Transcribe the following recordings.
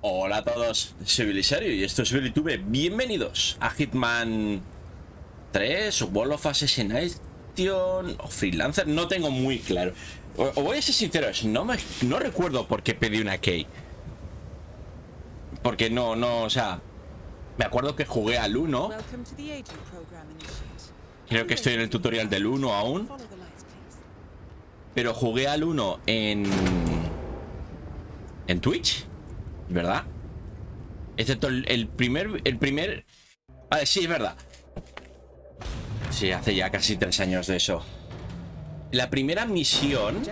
Hola a todos, soy Belisario y esto es Belitube. Bienvenidos a Hitman 3 o Wall of Assassination o Freelancer. No tengo muy claro. Os voy a ser sincero, no recuerdo por qué pedí una key. Porque o sea, me acuerdo que jugué al 1. Creo que estoy en el tutorial del 1 aún. Pero jugué al 1 en Twitch, ¿verdad? Excepto el primer... Vale, sí, es verdad. Sí, hace ya casi 3 años de eso. La primera misión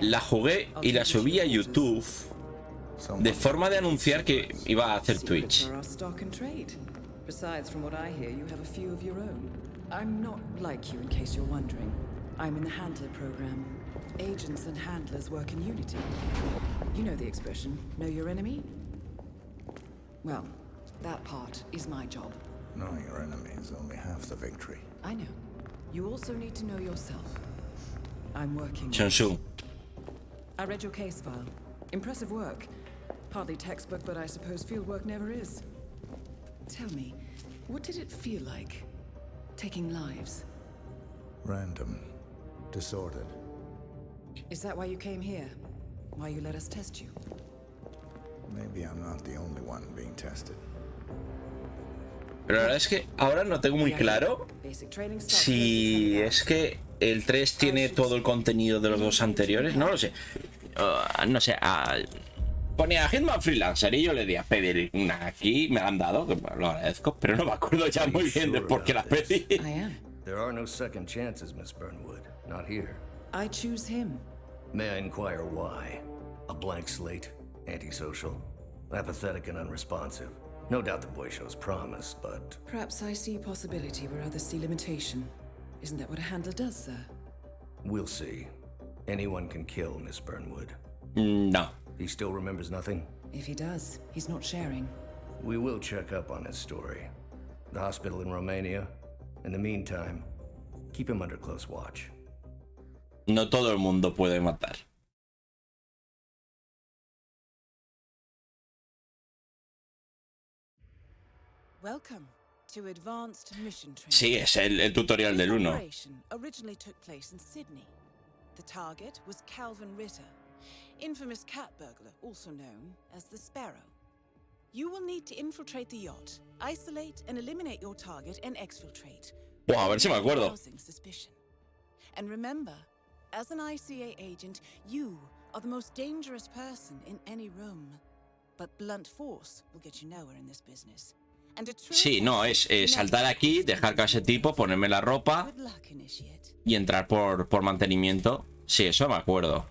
la jugué y la subí a YouTube de forma de anunciar que iba a hacer Twitch. I'm in the handler program. Agents and handlers work in unity. You know the expression, know your enemy? Well, that part is my job. Knowing your enemy is only half the victory. I know. You also need to know yourself. I'm working. Shun. I read your case file. Impressive work. Hardly textbook, but I suppose field work never is. Tell me, what did it feel like, taking lives? Random. Disordered. Is that why you came here? Why you let us test you? Maybe I'm not the only one being tested. Pero la verdad es que ahora no tengo muy claro si es que el 3 tiene todo el contenido de los dos anteriores. No lo sé. No sé. Ponía Hitman Freelancer y yo le di a pedir una aquí. Me la han dado, que lo agradezco. Pero no me acuerdo ya muy bien de por qué la pedí. There are no second chances, Miss Burnwood. Not here. I choose him. May I inquire why? A blank slate, antisocial, apathetic and unresponsive. No doubt the boy shows promise, but... Perhaps I see possibility where others see limitation. Isn't that what a handler does, sir? We'll see. Anyone can kill Miss Burnwood. No. He still remembers nothing? If he does, he's not sharing. We will check up on his story. The hospital in Romania. In the meantime, keep him under close watch. No todo el mundo puede matar. Welcome to Advanced Mission Training. Sí, es el tutorial del 1. Originally took place in Sydney. The target was Calvin Ritter, infamous cat burglar, also known as the Sparrow. You will need to infiltrate the yacht, isolate and eliminate your target, and exfiltrate. Buah, a ver si me acuerdo. And remember, as an ICA agent, you are the most dangerous person in any room. But blunt force will get you nowhere in this business. Sí, no, es saltar aquí, dejar que a ese tipo, ponerme la ropa y entrar por mantenimiento. Sí, eso me acuerdo.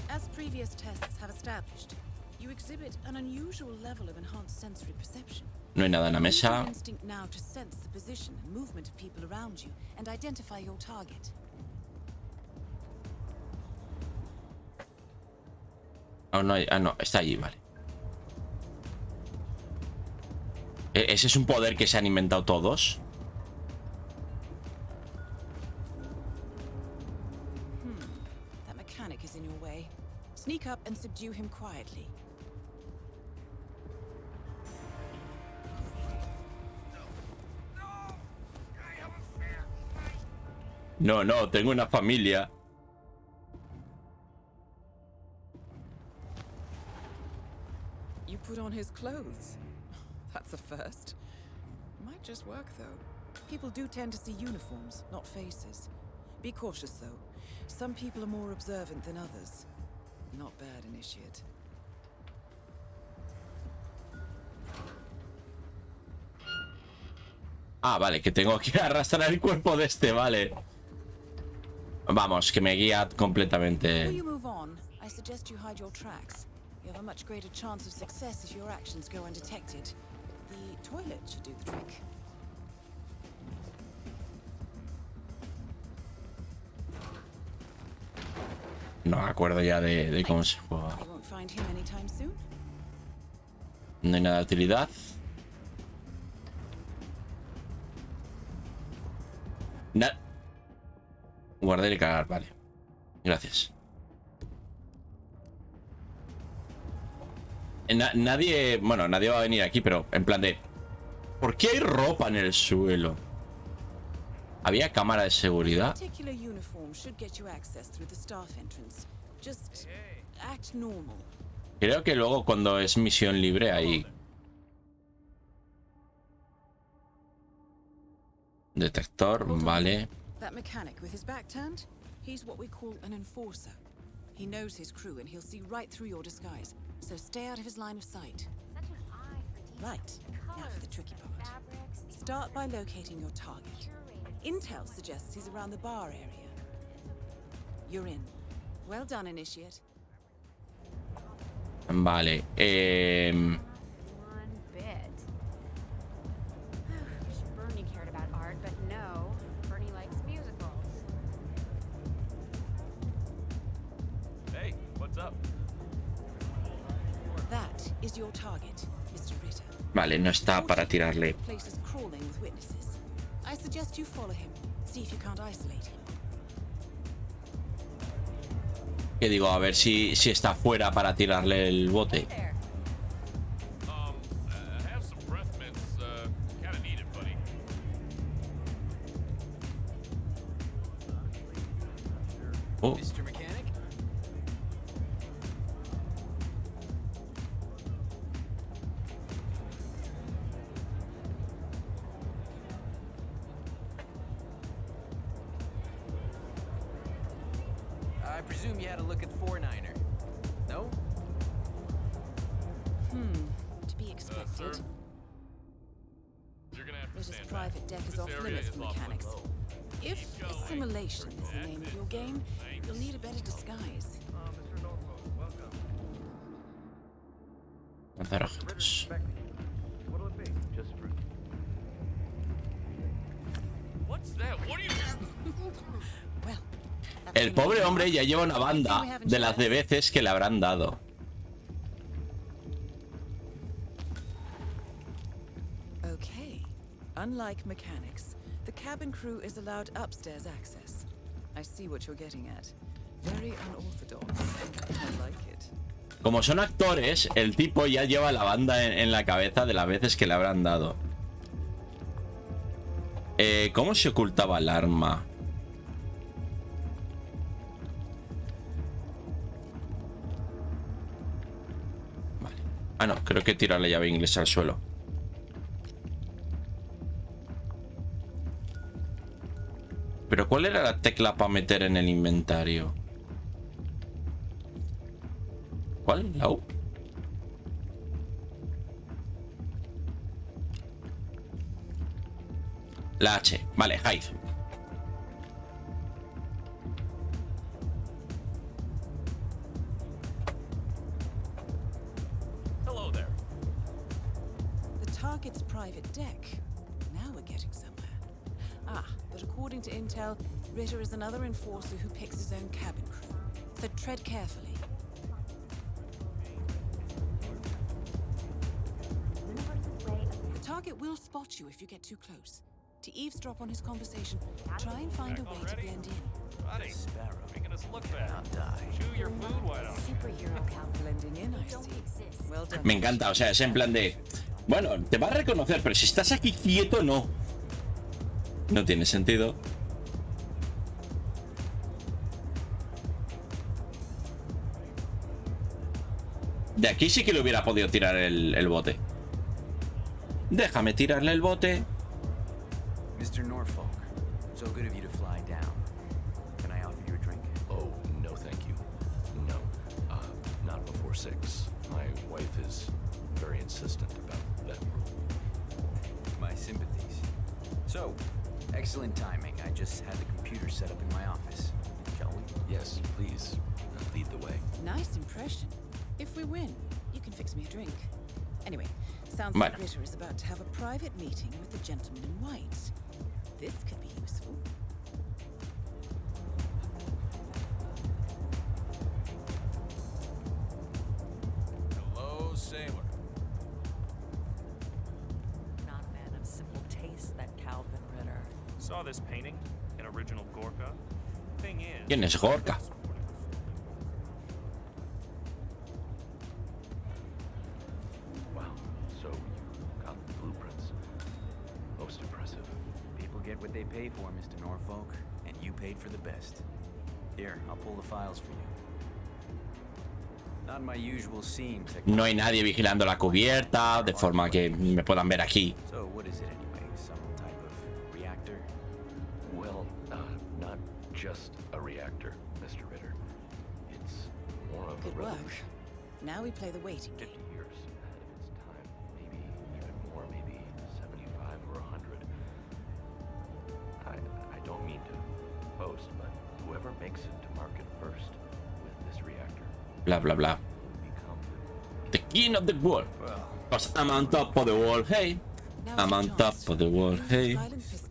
As previous tests have established, you exhibit an unusual level of enhanced sensory perception. No hay nada en la mesa. Instinct now to sense the position and movement of people around you and identify your target. Oh, no, no, está allí, vale. ¿Ese es un poder que se han inventado todos? That mechanic is in your way. Sneak up and subdue him quietly. No, no, tengo una familia. You put on his clothes. That's a first. Might just work though. People do tend to see uniforms, not faces. Be cautious though. Some people are more observant than others. Not bad, initiate. Ah, vale, que tengo que arrastrar el cuerpo de este, vale. Vamos, que me guía completamente. Before you move on, I suggest you hide your tracks. You have a much greater chance of success if your actions go undetected. The toilet should do the trick. No me acuerdo ya de cómo se juega. You won't find him anytime soon. No hay nada de utilidad. Guardar y cagar, vale. Gracias. Nadie... Bueno, nadie va a venir aquí, pero en plan de... ¿Por qué hay ropa en el suelo? ¿Había cámara de seguridad? Creo que luego cuando es misión libre hay... Detector, vale. That mechanic with his back turned, he's what we call an enforcer. He knows his crew and he'll see right through your disguise. So stay out of his line of sight. Right, now for the tricky part. Start by locating your target. Intel suggests he's around the bar area. You're in. Well done, Initiate. Vale, One bit. Wish Bernie cared about art, but no. Bernie likes musicals. Hey, what's up? That is your target, Mr. Ritter. vale, no está para tirarle. Place is crawling with witnesses. I suggest you follow him. See if you can't isolate him. Que digo, a ver si está fuera para tirarle el bote. Have some breath mints. Kinda need it, buddy. Oh, Mr. Mechanic? I presume you had a look at 4-9er. No? To be expected. Sir? You're gonna have to Ritter's stand back. private deck is This off area limits is for off mechanics. limits. If Keep going. assimilation is the name of your game, you'll need a better disguise. lanzar objetos. What's that? What are you? Well, that's El pobre hombre ya lleva una banda de las de veces que le habrán dado. Okay. Unlike mechanics, the cabin crew is allowed upstairs access. I see what you're getting at. Very unorthodox. I like it. Como son actores, el tipo ya lleva la banda en la cabeza de las veces que le habrán dado. ¿Cómo se ocultaba el arma? Vale. Ah, no, creo que tira la llave inglesa al suelo. Pero ¿cuál era la tecla para meter en el inventario? ¿Cuál? ¿La U? La H. Vale, hide. Hello there. The target's private deck. Now we're getting somewhere. Ah, but according to Intel, Ritter is another enforcer who picks his own cabin crew. So tread carefully. The target will spot you if you get too close. To eavesdrop on his conversation, try and find a way to blend in. Buddy, Sparrow. making us look bad. Not die. Chew your food, why don't you? Superhero Calvin. Blending in, I see. Well done. Me encanta, o sea, es en plan de... Bueno, te va a reconocer, pero si estás aquí quieto, no. No tiene sentido. De aquí sí que le hubiera podido tirar el bote. Déjame tirarle el bote. Mr. Norfolk, so good of you to fly down. Can I offer you a drink? Oh, no, thank you. No, not before 6. My wife is very insistent about that rule. My sympathies. So, excellent timing. I just had the computer set up in my office. Shall we? Yes, please, lead the way. Nice impression. If we win, you can fix me a drink. Anyway, sounds Bueno. like Ritter is about to have a private meeting with the gentleman in white. This could be useful. Hello, sailor. Not a man of simple taste, that Calvin Ritter. Saw this painting, an original Gorka. Thing is, ¿Quién es Gorka? what they pay for, Mr. Norfolk, and you paid for the best. Here, I'll pull the files for you. Not my usual scene. No hay nadie vigilando la cubierta de forma que me puedan ver aquí. So what is it anyway? Some type of reactor? Well, not just a reactor, Mr. Ritter. It's more of Good a work. revolution. Now we play the waiting 50 game. years ahead of its time, maybe even more, maybe 75 or 100. I don't mean to boast, but whoever makes it to market first with this reactor Bla, bla, bla. will become The king of the world. Well, Cause I'm on top of the world, hey. Now I'm your on top chance. of the world, Use hey. silent pistol.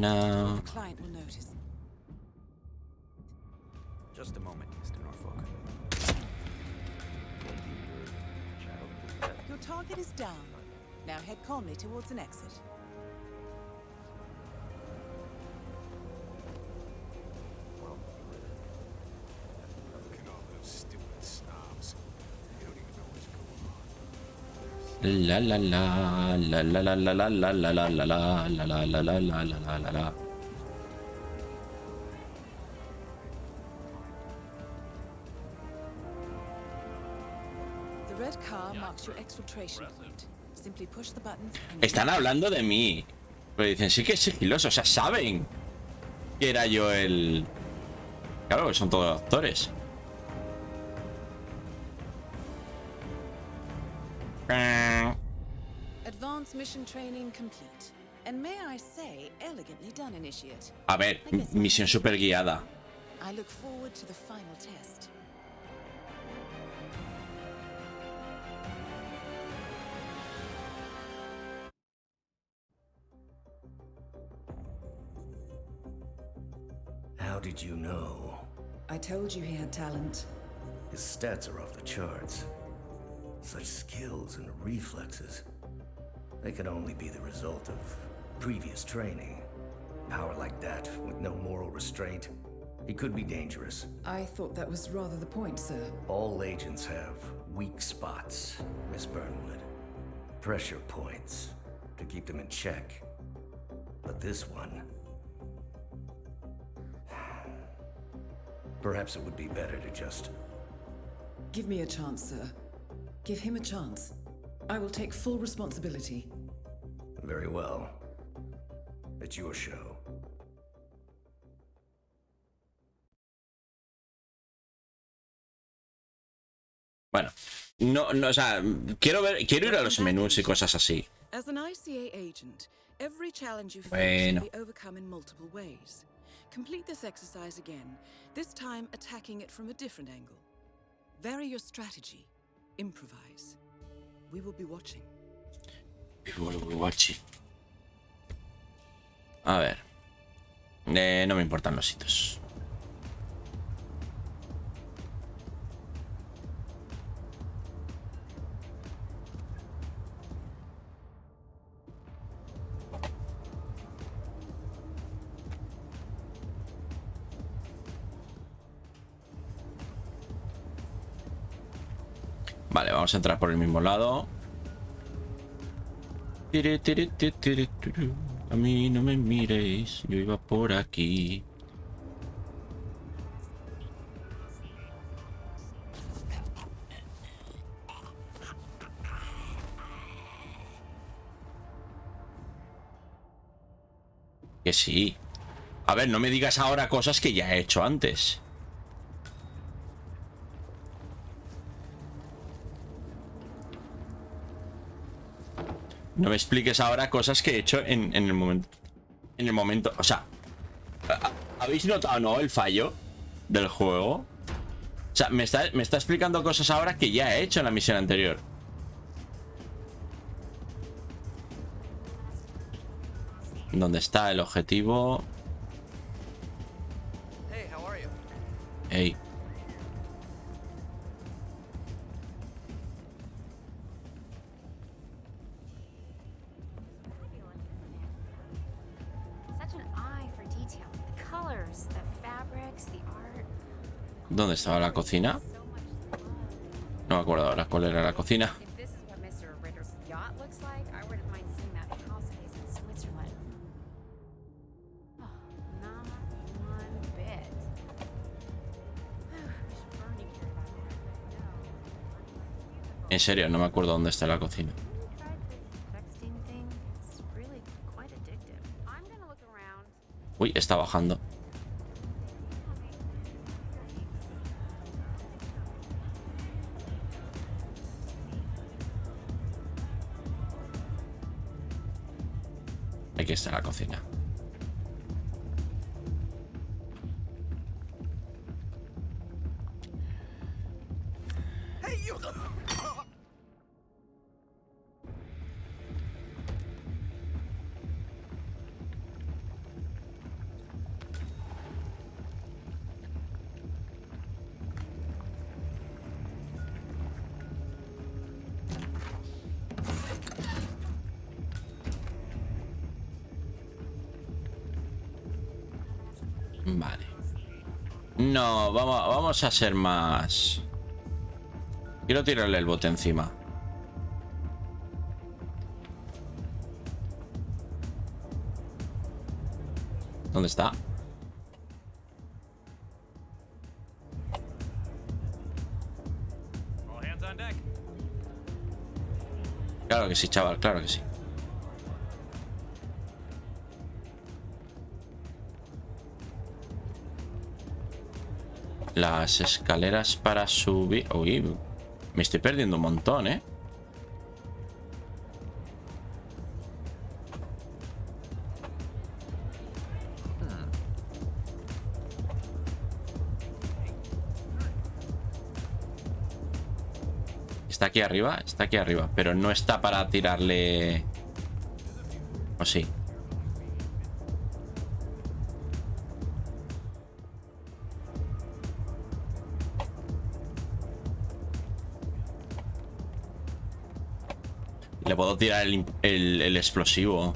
now. The client will notice. just a moment, Mr. Norfolk. Your target is down. Now head calmly towards an exit. Look at all those stupid snobs. They don't even know what's going on. La la la la la la la la la la la la la la la la la la la la. The red car marks your exfiltration point. Simply push the buttons and Están hablando de mí. Pero dicen, sí que es sigiloso. O sea, saben que era yo el... Claro, son todos actores. Advanced mission training complete. And may I say, elegantly done, initiate. A ver, misión super guiada. I look forward to the final test. How did you know? I told you he had talent. His stats are off the charts. Such skills and reflexes. They could only be the result of previous training. Power like that, with no moral restraint, he could be dangerous. I thought that was rather the point, sir. All agents have weak spots, Miss Burnwood. Pressure points to keep them in check. But this one... Perhaps it would be better to just... Give me a chance, sir. Give him a chance. I will take full responsibility. Very well. It's your show. Bueno, no, o sea, quiero ir a los menús y cosas así. As an ICA agent, every challenge you face Bueno. can be overcome in multiple ways. Complete this exercise again, this time attacking it from a different angle. Vary your strategy. Improvise. We will be watching. A ver. No me importan los hitos. Vale, vamos a entrar por el mismo lado. A mí no me miréis, yo iba por aquí. Que sí. A ver, no me digas ahora cosas que ya he hecho antes. No me expliques ahora cosas que he hecho en el momento. En el momento. O sea, ¿habéis notado, no, el fallo del juego? O sea, me está explicando cosas ahora que ya he hecho en la misión anterior. ¿Dónde está el objetivo? Hey. Such an eye for detail. The colors, the fabrics, the art. ¿Dónde estaba la cocina? So much love. No me acuerdo ahora cuál era la cocina. If this is what Mr. Ritter's yacht looks like, I wouldn't mind seeing that house case in En serio, no me acuerdo dónde está la cocina. Uy, está bajando. Aquí está la cocina. Vale. No, vamos a ser más... Quiero tirarle el bote encima. ¿Dónde está? Claro que sí, chaval, claro que sí. Las escaleras para subir... Uy, me estoy perdiendo un montón, ¿eh? Está aquí arriba, pero no está para tirarle... ¿O sí? Le puedo tirar el explosivo.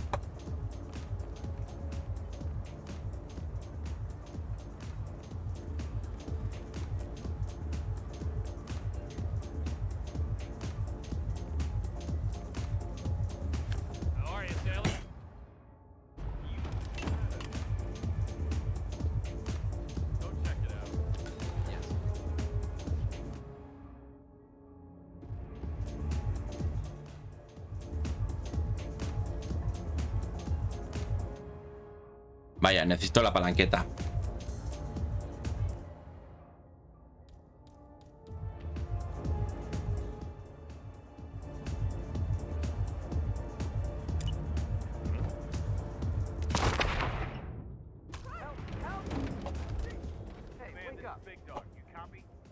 Vaya, necesito la palanqueta.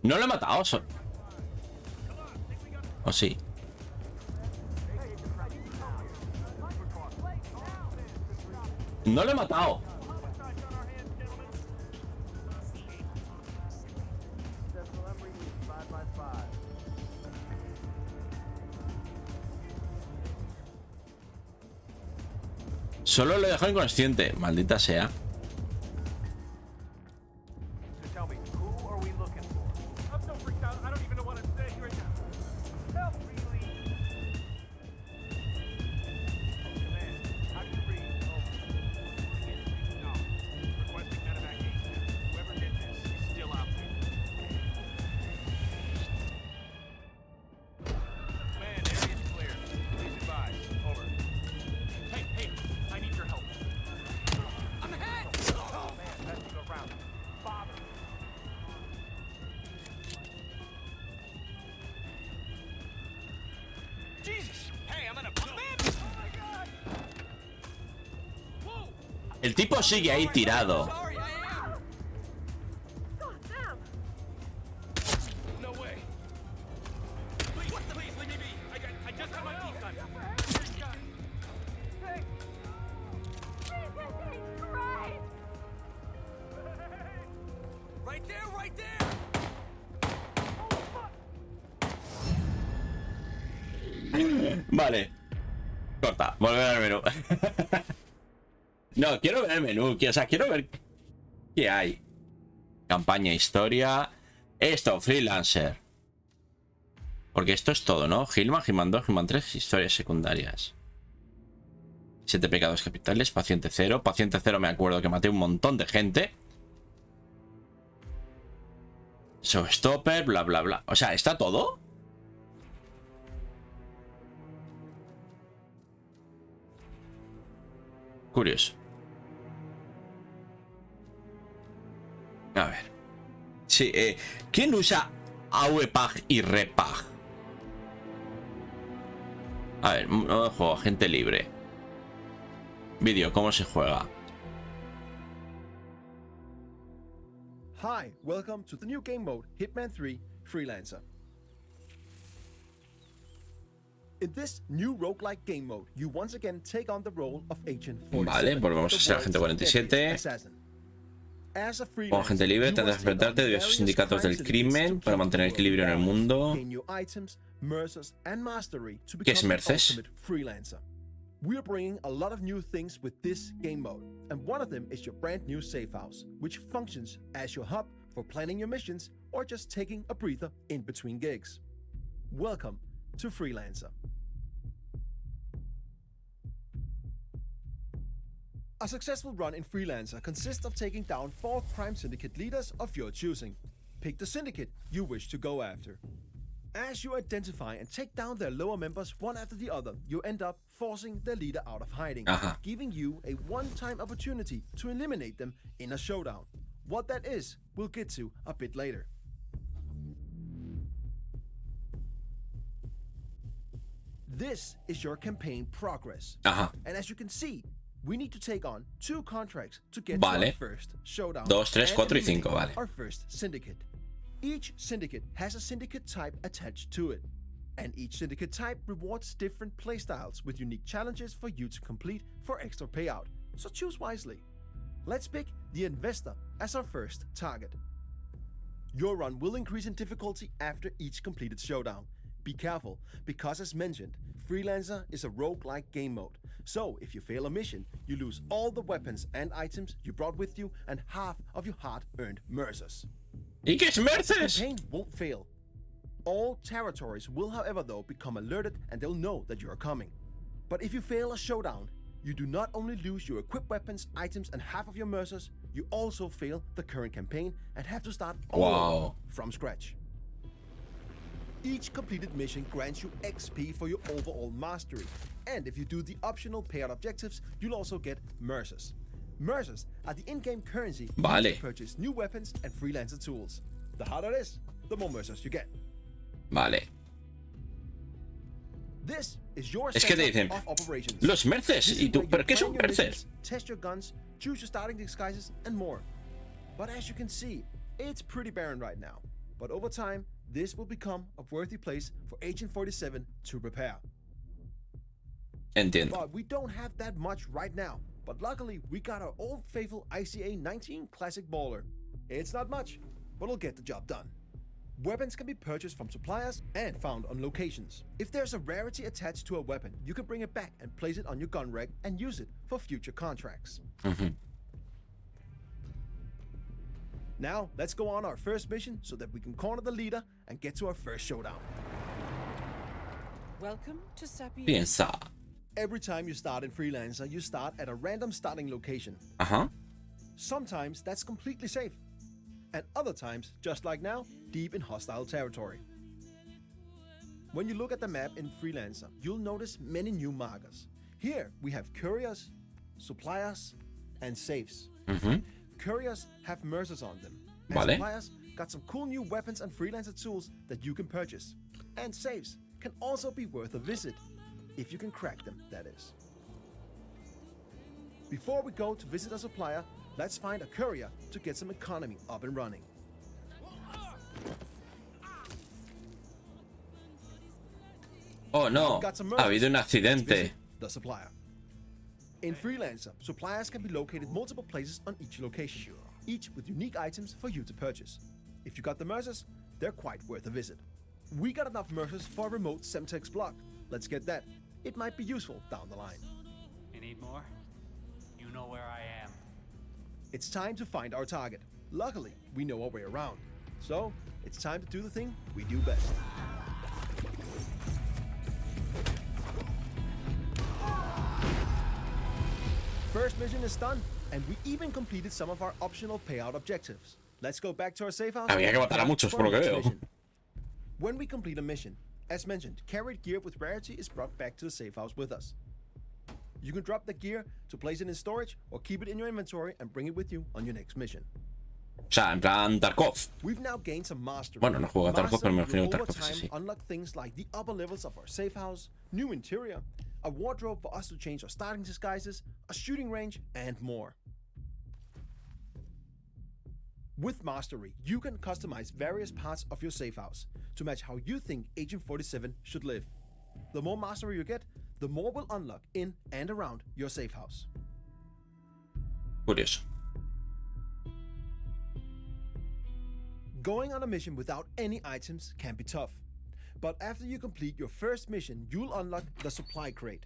No lo he matado. ¿O sí? No lo he matado. Solo lo he dejado inconsciente. Maldita sea. El tipo sigue ahí tirado. Vale. Corta, volver al menú. No, quiero ver el menú. O sea, quiero ver qué hay. Campaña, historia. Esto, Freelancer. Porque esto es todo, ¿no? Hitman, Hitman 2, Hitman 3, historias secundarias. 7 pecados capitales, paciente 0. Paciente 0 me acuerdo que maté un montón de gente. Showstopper, bla, bla, bla. O sea, ¿está todo? Curioso. A ver. Sí, ¿quién usa AVPAG y REPAG? A ver, modo de juego, agente libre. Vídeo, ¿cómo se juega? Hi, welcome to the new game mode, Hitman 3 Freelancer. In this new roguelike game mode, you once again take on the role of Agent 47. Vale, pues vamos a ser agente 47. Como agente libre tendrás que enfrentarte a diversos sindicatos del crimen para mantener equilibrio en el mundo. ¿Qué es Merces? We are bringing a lot of new things with this game mode, and one of them is your brand new safe house, which functions as your hub for planning your missions or just taking a breather in between gigs. Welcome to Freelancer. A successful run in Freelancer consists of taking down 4 crime syndicate leaders of your choosing. Pick the syndicate you wish to go after. As you identify and take down their lower members one after the other, you end up forcing their leader out of hiding, giving you a one-time opportunity to eliminate them in a showdown. What that is, we'll get to a bit later. This is your campaign progress. And as you can see, we need to take on 2 contracts to get to our first showdown. 2, 3, 4 y 5, vale. Our first syndicate. Each syndicate has a syndicate type attached to it, and each syndicate type rewards different playstyles with unique challenges for you to complete for extra payout, so choose wisely. Let's pick the Investor as our first target. Your run will increase in difficulty after each completed showdown. Be careful, because as mentioned, Freelancer is a roguelike game mode, so if you fail a mission, you lose all the weapons and items you brought with you and half of your hard-earned mercers. ¿Y qué es Merces? The campaign won't fail. All territories will, however, though, become alerted and they'll know that you are coming. But if you fail a showdown, you do not only lose your equipped weapons, items, and half of your mercers, you also fail the current campaign and have to start all from scratch. Each completed mission grants you XP for your overall mastery, and if you do the optional paired objectives, you'll also get mercers. Mercers are the in-game currency used to purchase new weapons and freelancer tools. The harder it is, the more mercers you get. Vale. This is your es que te dicen, los Merces, y tú, ¿pero qué son Merces? Test your guns, choose your starting disguises, and more. But as you can see, it's pretty barren right now. But over time, this will become a worthy place for Agent 47 to repair. Entiendo. But we don't have that much right now. But luckily, we got our old faithful ICA 19 Classic Baller. It's not much, but it'll get the job done. Weapons can be purchased from suppliers and found on locations. If there's a rarity attached to a weapon, you can bring it back and place it on your gun rack and use it for future contracts. Now, let's go on our first mission so that we can corner the leader and get to our first showdown. Welcome to Sapiens. Piensa. Every time you start in Freelancer, you start at a random starting location. Sometimes that's completely safe, and other times, just like now, deep in hostile territory. When you look at the map in Freelancer, you'll notice many new markers. Here we have couriers, suppliers, and safes. Couriers have mercers on them, and suppliers got some cool new weapons and Freelancer tools that you can purchase. And safes can also be worth a visit. If you can crack them, that is. Before we go to visit a supplier, let's find a courier to get some economy up and running. Oh no, ha habido un accidente. The supplier. In Freelancer, suppliers can be located multiple places on each location, each with unique items for you to purchase. If you got the mercers, they're quite worth a visit. We got enough mercers for a remote Semtex block. Let's get that. It might be useful down the line. You need more? You know where I am. It's time to find our target. Luckily, we know our way around. So, it's time to do the thing we do best. First mission is done, and we even completed some of our optional payout objectives. Let's go back to our safe house. Había que matar a muchos, por lo que veo. When we complete a mission, as mentioned, carried gear with rarity is brought back to the safe house with us. You can drop the gear to place it in storage or keep it in your inventory and bring it with you on your next mission. O sea, en plan Tarkov. We've now gained some mastery. Bueno, no juego a Tarkov, pero me imagino que Over Tarkov es time, así. unlock things like the upper levels of our safe house, new interior, a wardrobe for us to change our starting disguises, a shooting range, and more. With Mastery, you can customize various parts of your safe house to match how you think Agent 47 should live. The more mastery you get, the more will unlock in and around your safe house. Curioso. Going on a mission without any items can be tough, but after you complete your first mission, you'll unlock the supply crate.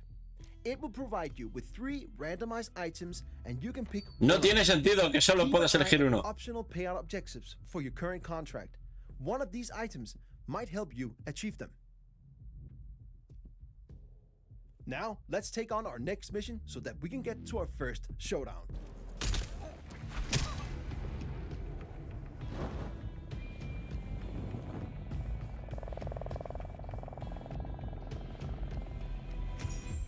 It will provide you with 3 randomized items and you can pick No tiene sentido que solo puedas elegir uno. optional payout objectives for your current contract. One of these items might help you achieve them. Now, let's take on our next mission so that we can get to our first showdown.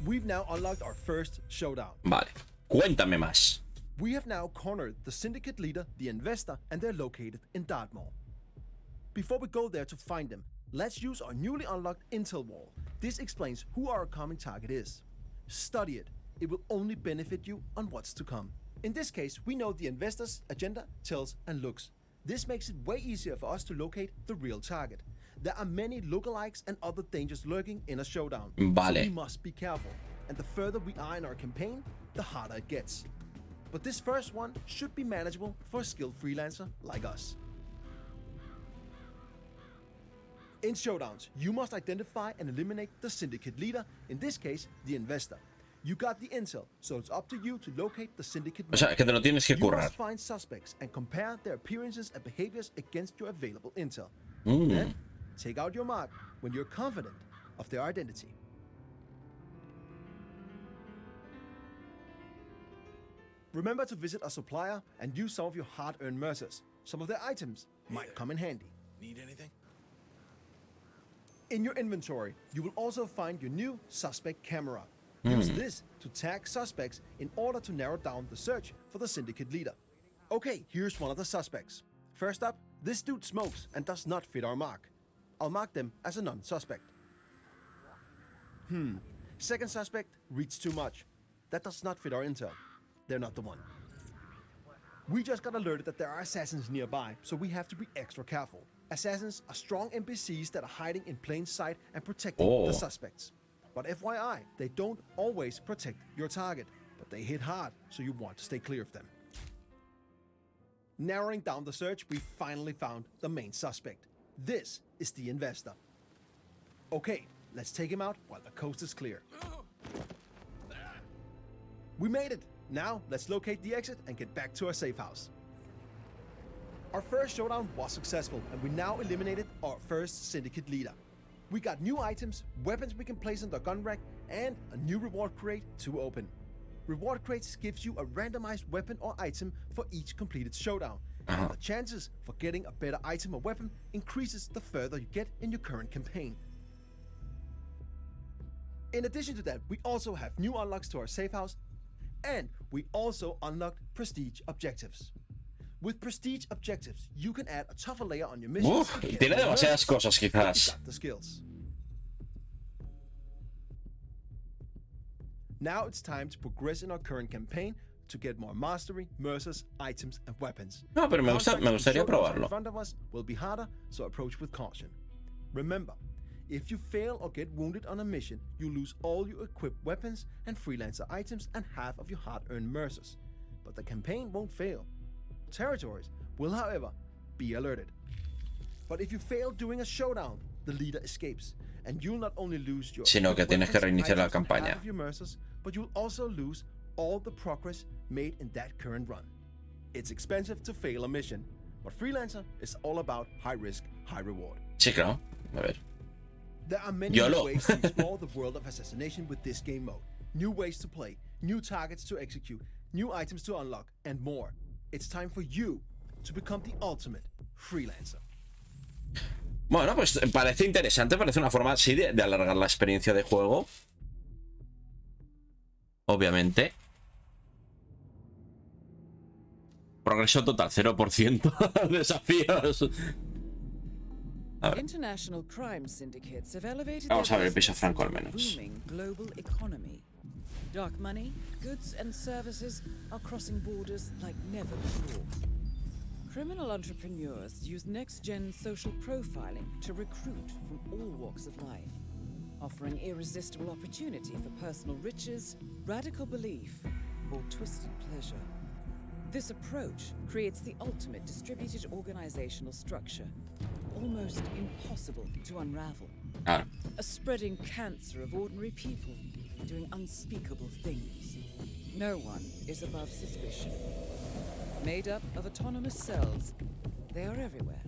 We've now unlocked our first showdown. Vale, cuéntame más. We have now cornered the syndicate leader, the investor, and they're located in Dartmoor. Before we go there to find them, let's use our newly unlocked intel wall. This explains who our coming target is. Study it. It will only benefit you on what's to come. In this case, we know the investor's agenda, tells, and looks. This makes it way easier for us to locate the real target. There are many lookalikes and other dangers lurking in a showdown. Vale. So we must be careful. And the further we are in our campaign, the harder it gets. But this first one should be manageable for a skilled freelancer like us. In showdowns, you must identify and eliminate the syndicate leader, in this case, the investor. You got the intel, so it's up to you to locate the syndicate O sea, member. que te lo tienes que You currar. must find suspects and compare their appearances and behaviors against your available intel. Then, take out your mark when you're confident of their identity. Remember to visit a supplier and use some of your hard-earned mercers. Some of their items might come in handy. Need anything? In your inventory, you will also find your new suspect camera. Use this to tag suspects in order to narrow down the search for the syndicate leader. Okay, here's one of the suspects. First up, this dude smokes and does not fit our mark. I'll mark them as a non-suspect. Second suspect reads too much. That does not fit our intel. They're not the one. We just got alerted that there are assassins nearby, so we have to be extra careful. Assassins are strong NPCs that are hiding in plain sight and protecting the suspects. But FYI, they don't always protect your target, but they hit hard, so you want to stay clear of them. Narrowing down the search, we finally found the main suspect. This is the investor. Okay, let's take him out while the coast is clear. We made it! Now, let's locate the exit and get back to our safe house. Our first showdown was successful, and we now eliminated our first syndicate leader. We got new items, weapons we can place in the gun rack, and a new reward crate to open. Reward crates gives you a randomized weapon or item for each completed showdown. And the chances for getting a better item or weapon increases the further you get in your current campaign. In addition to that, we also have new unlocks to our safe house, and we also unlocked prestige objectives. With prestige objectives, you can add a tougher layer on your missions. Tiene demasiadas cosas, quizás. The skills. Now it's time to progress in our current campaign to get more mastery, mercers, items, and weapons. No, pero me gustaría probarlo. In front of us will be harder, so approach with caution. Remember, if you fail or get wounded on a mission, you lose all your equipped weapons and freelancer items and half of your hard-earned mercers. But the campaign won't fail. Territories will, however, be alerted. But if you fail during a showdown, the leader escapes, and you'll not only lose your sino que tienes que reiniciar la items and half campaña. of your mercers, but you'll also lose all the progress made in that current run. It's expensive to fail a mission, but Freelancer is all about high risk, high reward. Sí, claro. A ver. There are many YOLO. new ways to explore the world of assassination with this game mode. New ways to play, new targets to execute, new items to unlock, and more. It's time for you to become the ultimate freelancer. Bueno, pues parece interesante, parece una forma así de alargar la experiencia de juego. obviamente. Progreso total, 0%. Desafíos. A ver. International crime syndicates have elevated Vamos a ver el their peso business franco al into a menos. booming global economy. Dark money, goods and services are crossing borders like never before. Criminal entrepreneurs use next-gen social profiling to recruit from all walks of life, offering irresistible opportunity for personal riches, radical belief, or twisted pleasure. This approach creates the ultimate distributed organizational structure, almost impossible to unravel. Ah. A spreading cancer of ordinary people doing unspeakable things. No one is above suspicion. Made up of autonomous cells, they are everywhere,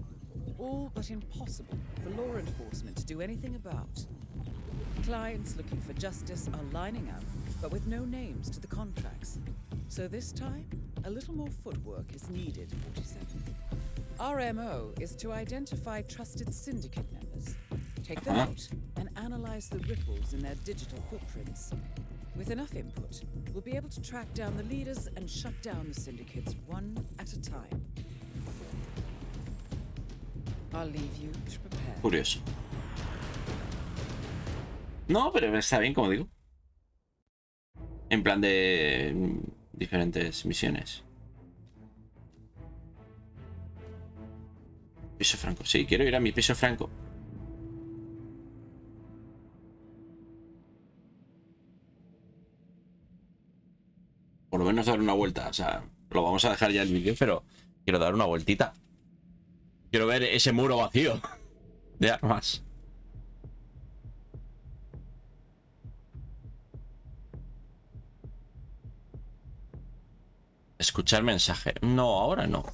all but impossible for law enforcement to do anything about. Clients looking for justice are lining up, but with no names to the contracts. So this time, a little more footwork is needed, 47. Our MO is to identify trusted syndicate members, take them out, and analyze the ripples in their digital footprints. With enough input, we'll be able to track down the leaders and shut down the syndicates one at a time. I'll leave you to prepare. Curioso. No, pero está bien, como digo. En plan de diferentes misiones. Piso franco. Sí, quiero ir a mi piso franco. Por lo menos dar una vuelta. O sea, lo vamos a dejar ya el vídeo, pero quiero dar una vueltita. Quiero ver ese muro vacío de armas. Escuchar mensaje. No, ahora no.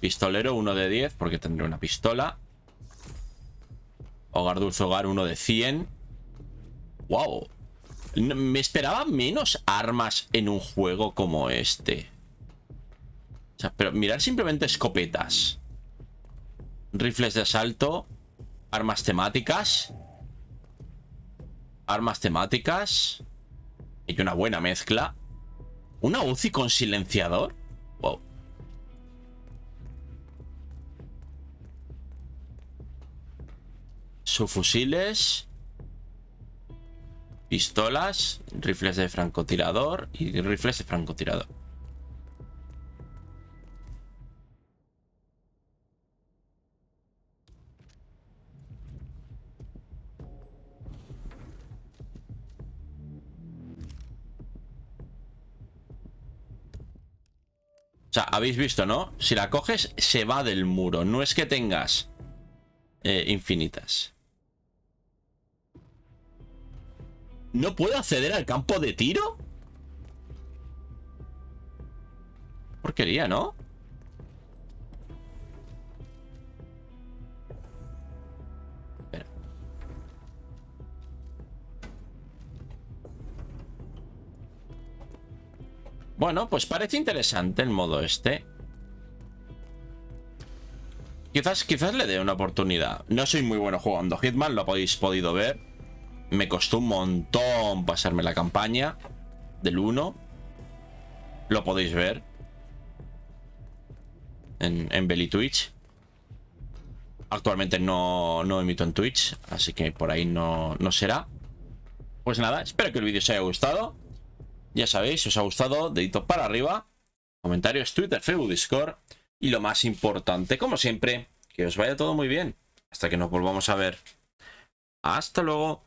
Pistolero 1 de 10 porque tendré una pistola. Hogar dulce hogar 1 de 100. Wow. Me esperaba menos armas en un juego como este. O sea, pero mirar simplemente escopetas. Rifles de asalto. Armas temáticas. Armas temáticas. Y una buena mezcla. ¿Una UCI con silenciador? Wow. Subfusiles. Pistolas. Rifles de francotirador. Y rifles de francotirador. O sea, habéis visto, ¿no? Si la coges, se va del muro. No es que tengas infinitas. ¿No puedo acceder al campo de tiro? Porquería, ¿no? Espera. Bueno, pues parece interesante el modo este. Quizás le dé una oportunidad. No soy muy bueno jugando Hitman, lo habéis podido ver. Me costó un montón pasarme la campaña del 1. Lo podéis ver en Belly Twitch. Actualmente no emito en Twitch, así que por ahí no será. Pues nada, espero que el vídeo os haya gustado. Ya sabéis, si os ha gustado, deditos para arriba, comentarios, Twitter, Facebook, Discord. Y lo más importante, como siempre, que os vaya todo muy bien. Hasta que nos volvamos a ver. Hasta luego.